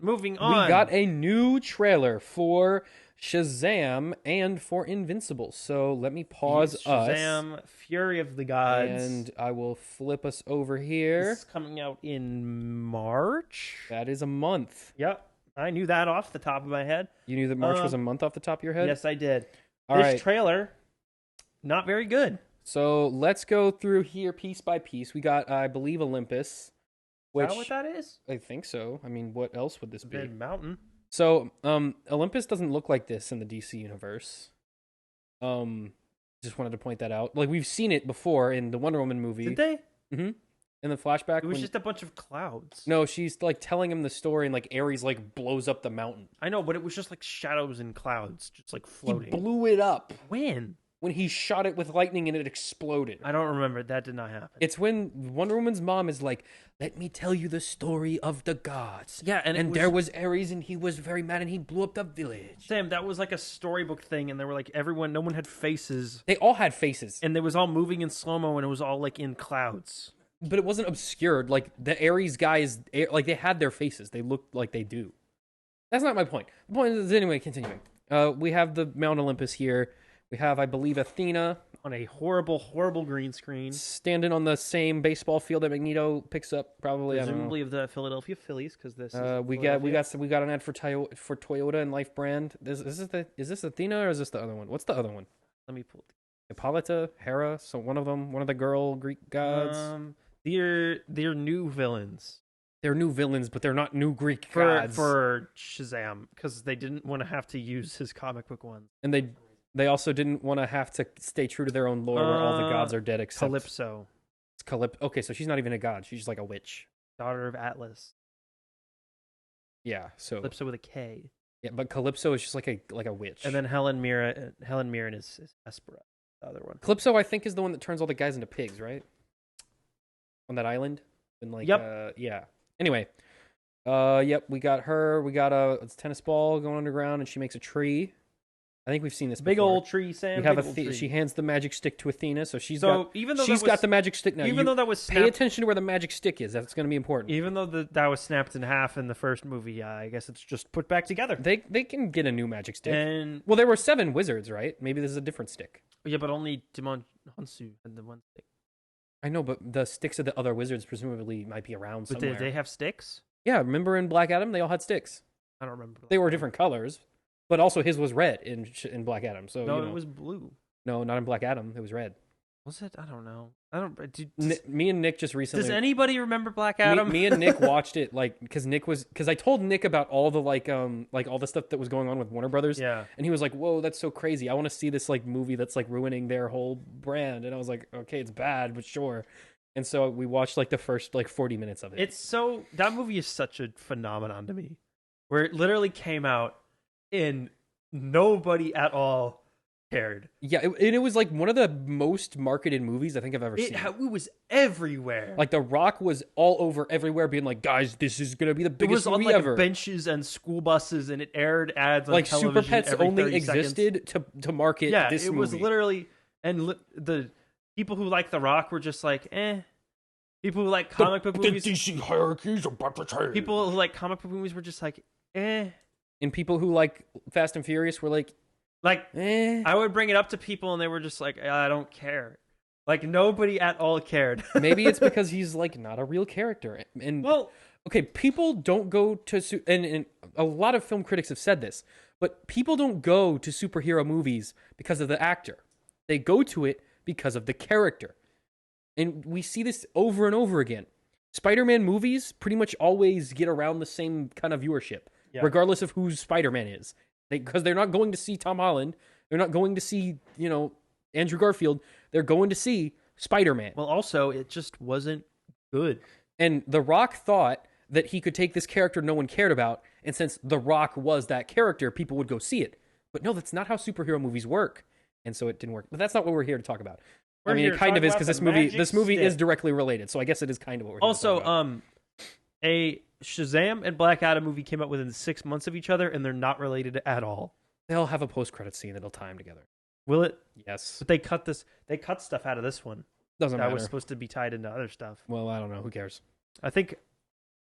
moving on. We got a new trailer for Shazam and for Invincible. So let me pause Shazam, Fury of the Gods. and I will flip us over here. This is coming out in March. That is a month. Yep. I knew that off the top of my head. You knew that March was a month off the top of your head? Yes, I did. All this right. trailer, not very good. So let's go through here piece by piece. We got, I believe, Olympus. Is that what that is? I think so. I mean, what else would this be? Big mountain. So, Olympus doesn't look like this in the DC universe. Just wanted to point that out. Like, we've seen it before in the Wonder Woman movie. Did they? Mm-hmm. In the flashback. It was just a bunch of clouds. No, she's, like, telling him the story, and, like, Ares, like, blows up the mountain. I know, but it was just, like, shadows and clouds, just, like, floating. He blew it up. When? When he shot it with lightning and it exploded. I don't remember. That did not happen. It's when Wonder Woman's mom is like, let me tell you the story of the gods. Yeah, and there was Ares, and he was very mad, and he blew up the village. Sam, that was like a storybook thing, and they were like, no one had faces. They all had faces. And they was all moving in slow-mo, and it was all, like, in clouds. But it wasn't obscured. Like, the Ares guys, like, they had their faces. They looked like they do. That's not my point. The point is, anyway, continuing. We have the Mount Olympus here. We have, I believe, Athena on a horrible, horrible green screen, standing on the same baseball field that Magneto picks up, probably. Presumably of the Philadelphia Phillies, because this. We got an ad for Toyota and Life Brand. Is this Athena or is this the other one? What's the other one? Let me pull it. Hippolyta, Hera. So one of the girl Greek gods. They're new villains. They're new villains, but they're not new Greek gods for Shazam, because they didn't want to have to use his comic book ones, and they also didn't want to have to stay true to their own lore where all the gods are dead except Calypso. It's Calypso. Okay, so she's not even a god. She's just like a witch. Daughter of Atlas. Yeah, so Calypso with a K. Yeah, but Calypso is just like a witch. And then Helen Mirren is Hespera, the other one. Calypso, I think, is the one that turns all the guys into pigs, right? On that island? And like yeah. Anyway. Yep, we got her. We got a tennis ball going underground and she makes a tree. I think we've seen this big before. Old tree, Sam. We have she hands the magic stick to Athena, so she's got the magic stick now. Even though that was pay attention to where the magic stick is. That's going to be important. Even though that was snapped in half in the first movie, I guess it's just put back together. They can get a new magic stick. And well, there were 7 wizards, right? Maybe this is a different stick. Yeah, but only Demon Hansu had the one stick. I know, but the sticks of the other wizards presumably might be around somewhere. But did they have sticks? Yeah, remember in Black Adam, they all had sticks. I don't remember. They were different colors. But also his was red in Black Adam. So no, it was blue. No, not in Black Adam. It was red. Was it? I don't know. Me and Nick just recently. Does anybody remember Black Adam? Me and Nick watched it because I told Nick about all the like all the stuff that was going on with Warner Brothers. Yeah. And he was like, "Whoa, that's so crazy! I want to see this like movie that's like ruining their whole brand." And I was like, "Okay, it's bad, but sure." And so we watched like the first like 40 minutes of it. That movie is such a phenomenon to me, where it literally came out. And nobody at all cared. Yeah, it was like one of the most marketed movies I think I've ever seen. It was everywhere. Like The Rock was all over everywhere, being like, "Guys, this is gonna be the biggest movie ever." It was on like ever. benches and school buses, and it aired ads on like television. Super Pets every only existed to market this movie. It was literally, and the people who like The Rock were just like, eh. People who like comic book movies, the DC hierarchies about to change. People who like comic book movies were just like, eh. And people who like Fast and Furious were like, eh. I would bring it up to people and they were just like, I don't care. Like nobody at all cared. Maybe it's because he's like not a real character. And okay, people don't go to and a lot of film critics have said this, but people don't go to superhero movies because of the actor. They go to it because of the character. And we see this over and over again. Spider-Man movies pretty much always get around the same kind of viewership. Yeah. Regardless of who Spider-Man is. Because they're not going to see Tom Holland. They're not going to see, Andrew Garfield. They're going to see Spider-Man. Well, also, it just wasn't good. And The Rock thought that he could take this character no one cared about, and since The Rock was that character, people would go see it. But no, that's not how superhero movies work. And so it didn't work. But that's not what we're here to talk about. It kind of is, because this movie is directly related. So I guess it is kind of what we're here to talk about. A Shazam and Black Adam movie came out within 6 months of each other, and they're not related at all. They'll have a post-credit scene that'll tie them together. Will it? Yes. But they cut stuff out of this one. Doesn't matter. That was supposed to be tied into other stuff. Well, I don't know. Who cares? I think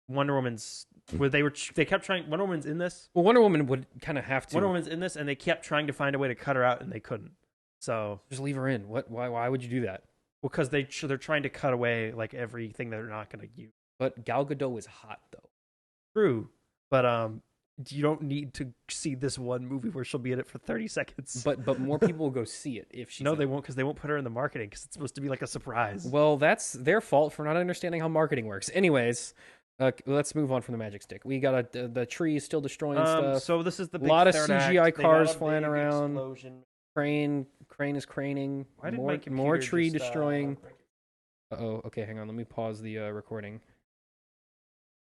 Wonder Woman's where they kept trying. Wonder Woman's in this. Well, Wonder Woman would kind of have to. Wonder Woman's in this, and they kept trying to find a way to cut her out, and they couldn't. So just leave her in. What? Why would you do that? Well, because they're trying to cut away like everything that they're not going to use. But Gal Gadot is hot though. True, but you don't need to see this one movie where she'll be in it for 30 seconds. But more people will go see it if she's. No, they won't, because they won't put her in the marketing because it's supposed to be like a surprise. Well, that's their fault for not understanding how marketing works. Anyways, let's move on from the magic stick. We got the tree still destroying stuff. So this is the big lot of third CGI act. cars flying around. Explosion. Crane is craning. Why did my more tree just, destroying. Oh, okay, hang on. Let me pause the recording.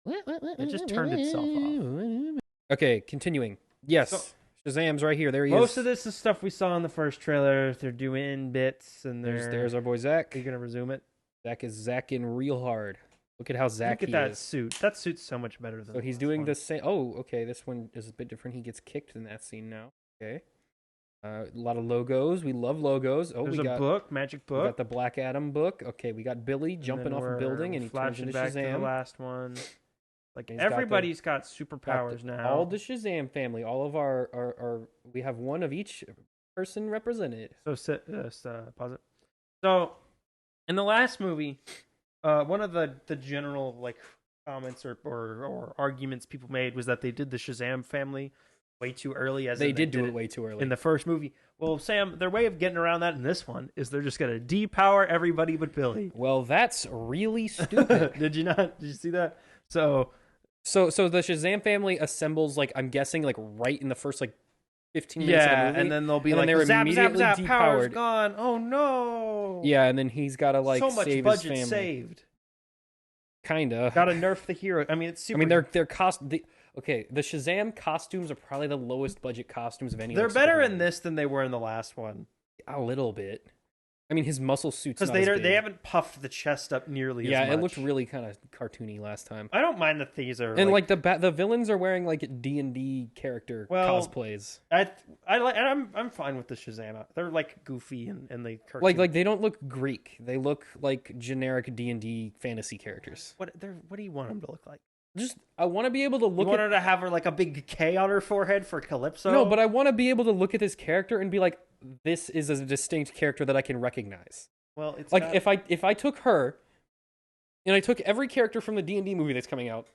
It just turned itself off. Okay, continuing. Yes, So, Shazam's right here. There he is. most of this is stuff we saw in the first trailer. They're doing bits, and There's our boy Zach. Are you gonna resume it? Zach is Zacking real hard. Look at how Zach Look at that is. suit. That suit's so much better than. So he's doing the same. Oh, okay. This one is a bit different. He gets kicked in that scene now. Okay. A lot of logos. We love logos. Oh, There's we got a book, magic book. We got the Black Adam book. Okay, we got Billy jumping off a building and he turns into back Shazam. To the last one. Like He's everybody's got superpowers now. All the Shazam family. All of our we have one of each person represented. So pause it. So in the last movie, one of the general like comments or arguments people made was that they did the Shazam family way too early. As they did do it way too early in the first movie. Well, Sam, their way of getting around that in this one is they're just gonna depower everybody but Billy. Well, that's really stupid. Did you not? Did you see that? So the Shazam family assembles, like, I'm guessing, like, right in the first, like, 15 minutes of the movie. And then they'll be and like, they're zap, immediately zap, zap, power's depowered. gone. Oh, no. Yeah, and then he's got to, like, so much save budget his family. saved. Kinda. Got to nerf the hero. I mean, it's super. I mean, the Shazam costumes are probably the lowest budget costumes of any. They're better in this than they were in the last one. A little bit. I mean, his muscle suits because they haven't puffed the chest up nearly. Yeah, as much. It looked really kind of cartoony last time. I don't mind that these are and like the villains are wearing like D&D character cosplays. I'm fine with the Shazam. They're like goofy and they cartoon. like they don't look Greek. They look like generic D&D fantasy characters. What do you want them to look like? Just I want to be able to look. You want her to have like a big K on her forehead for Calypso? No, but I want to be able to look at this character and be like, this is a distinct character that I can recognize. Well, it's like if I took her, and I took every character from the D&D movie that's coming out,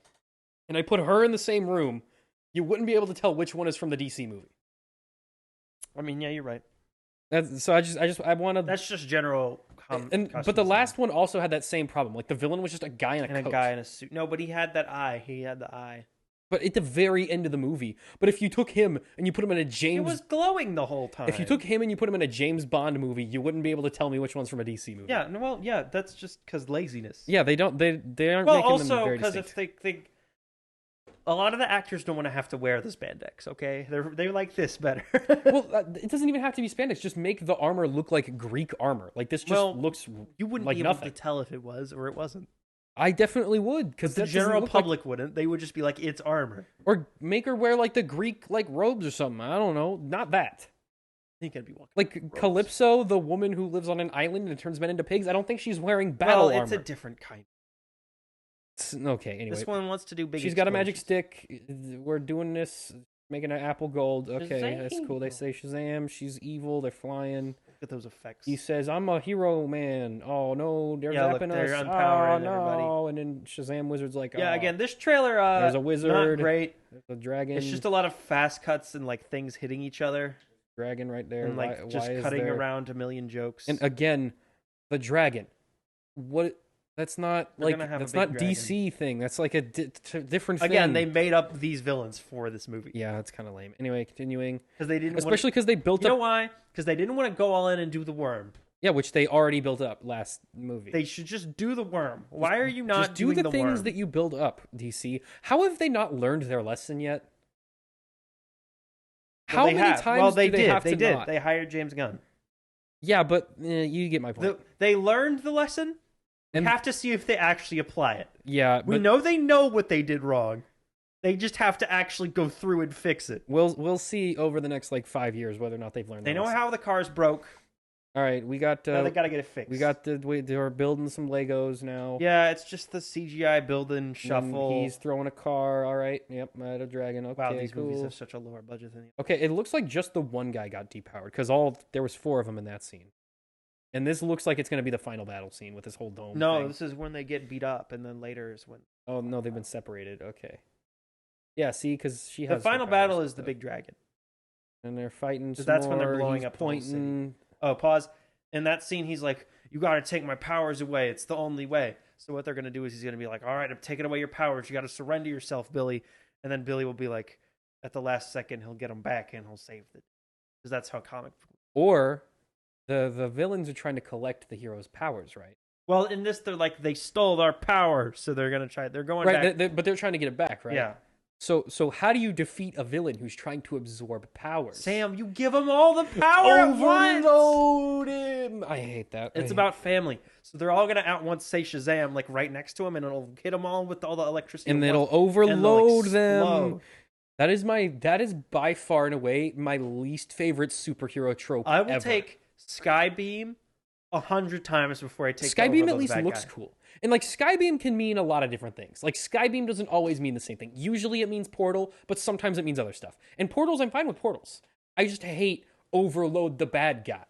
and I put her in the same room, you wouldn't be able to tell which one is from the DC movie. I mean, yeah, you're right. I want to. That's just general. But the last one also had that same problem. Like the villain was just a guy in a coat. A guy in a suit. No, but he had that eye. He had the eye. But at the very end of the movie. But if you took him and you put him in a James... It was glowing the whole time. If you took him and you put him in a James Bond movie, you wouldn't be able to tell me which one's from a DC movie. Yeah, well, yeah, that's just because laziness. Yeah, they aren't making them very Well, also, because if they think... A lot of the actors don't want to have to wear the spandex, okay? They like this better. Well, it doesn't even have to be spandex. Just make the armor look like Greek armor. Like, this just looks you wouldn't like be able nothing. to tell if it was or it wasn't. I definitely would, because the general public wouldn't. They would just be like, it's armor. Or make her wear like the Greek like robes or something. I don't know. Not that. I think I'd be walking like robes. Calypso, the woman who lives on an island and turns men into pigs. I don't think she's wearing battle armor. It's a different kind. Okay, anyway. This one wants to do big. She's got a magic stick. We're doing this, making an apple gold. Okay, Shazam. That's cool. They say Shazam. She's evil. They're flying. Look at those effects. He says, "I'm a hero, man." Oh no, they're zapping us. They're empowering everybody. And then Shazam Wizard's like, yeah. Again, this trailer. There's a wizard. Not great. There's a dragon. It's just a lot of fast cuts and like things hitting each other. Dragon right there. And like just cutting around a million jokes. And again, the dragon. What? That's not like that's not dragon. DC thing. That's like a different thing. Again, they made up these villains for this movie. Yeah, that's kind of lame. Anyway, continuing because they didn't, especially because they built up. You know why? Because they didn't want to go all in and do the worm. Yeah, which they already built up last movie. They should just do the worm. Why are you not just do doing the things worm? that you build up, DC? How have they not learned their lesson yet? Well, How many times they do they did. have they to did. not? They hired James Gunn. Yeah, but you get my point. They learned the lesson. And we have to see if they actually apply it. Yeah, we know they know what they did wrong. They just have to actually go through and fix it. We'll see over the next like 5 years whether or not they've learned. They know how the cars broke. All right, we got. Now they gotta get it fixed. They're building some Legos now. Yeah, it's just the CGI building shuffle. And he's throwing a car. All right, yep, I had a dragon. Okay, wow, these cool. movies have such a lower budget than. Okay, it looks like just the one guy got depowered because there was 4 of them in that scene, and this looks like it's gonna be the final battle scene with this whole dome. No, thing. this is when they get beat up, and then later is when. Oh no, they've been separated. Okay. Yeah, see, because she has the final battle is the big dragon, and they're fighting. Some that's more. when they're blowing He's up pointing. Oh, pause. In that scene, he's like, "You got to take my powers away. It's the only way." So what they're gonna do is he's gonna be like, "All right, I'm taking away your powers. You got to surrender yourself, Billy." And then Billy will be like, at the last second, he'll get him back and he'll save it, because that's how comic. Or the villains are trying to collect the hero's powers, right? Well, in this, they're like, they stole our power, so they're gonna try. They're going back, but they're trying to get it back, right? Yeah. So how do you defeat a villain who's trying to absorb powers? Sam, you give him all the power at once. Overload him. I hate that. It's about family. So they're all going to at once say Shazam, like right next to him, and it'll hit them all with all the electricity. And it'll overload them. That is by far and away my least favorite superhero trope I will ever. take Skybeam 100 times before I take Skybeam at least looks cool. And like Skybeam can mean a lot of different things. Like Skybeam doesn't always mean the same thing. Usually it means portal, but sometimes it means other stuff. And portals, I'm fine with portals. I just hate overload the bad guy.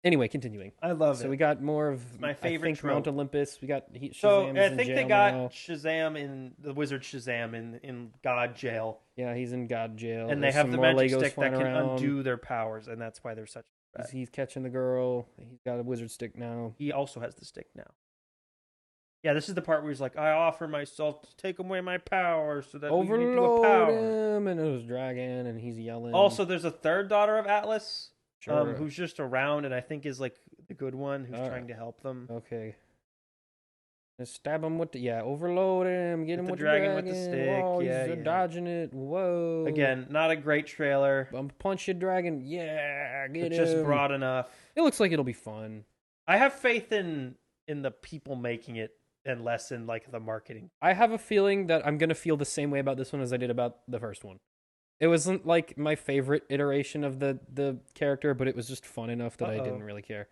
Anyway, continuing. I love it. So we got more of my favorite trope. Mount Olympus. We got Shazam. So I think they got now. Shazam in the Wizard Shazam in God jail. Yeah, he's in God jail. And they have the magic stick that can undo their powers, and that's why they're such. He's catching the girl. He's got a wizard stick now. He also has the stick now. Yeah, this is the part where he's like, "I offer myself to take away my power, so that we can do a power." Him, and it was dragon, and he's yelling. Also, there's a third daughter of Atlas, sure. who's just around, and I think is like the good one who's trying to help them. Okay. Just stab him with overload him, get him with the dragon with the stick. Whoa, he's dodging it. Whoa. Again, not a great trailer. Punch your dragon. Yeah, get him. Just broad enough. It looks like it'll be fun. I have faith in the people making it and less in like the marketing. I have a feeling that I'm gonna feel the same way about this one as I did about the first one. It wasn't like my favorite iteration of the character, but it was just fun enough that I didn't really care.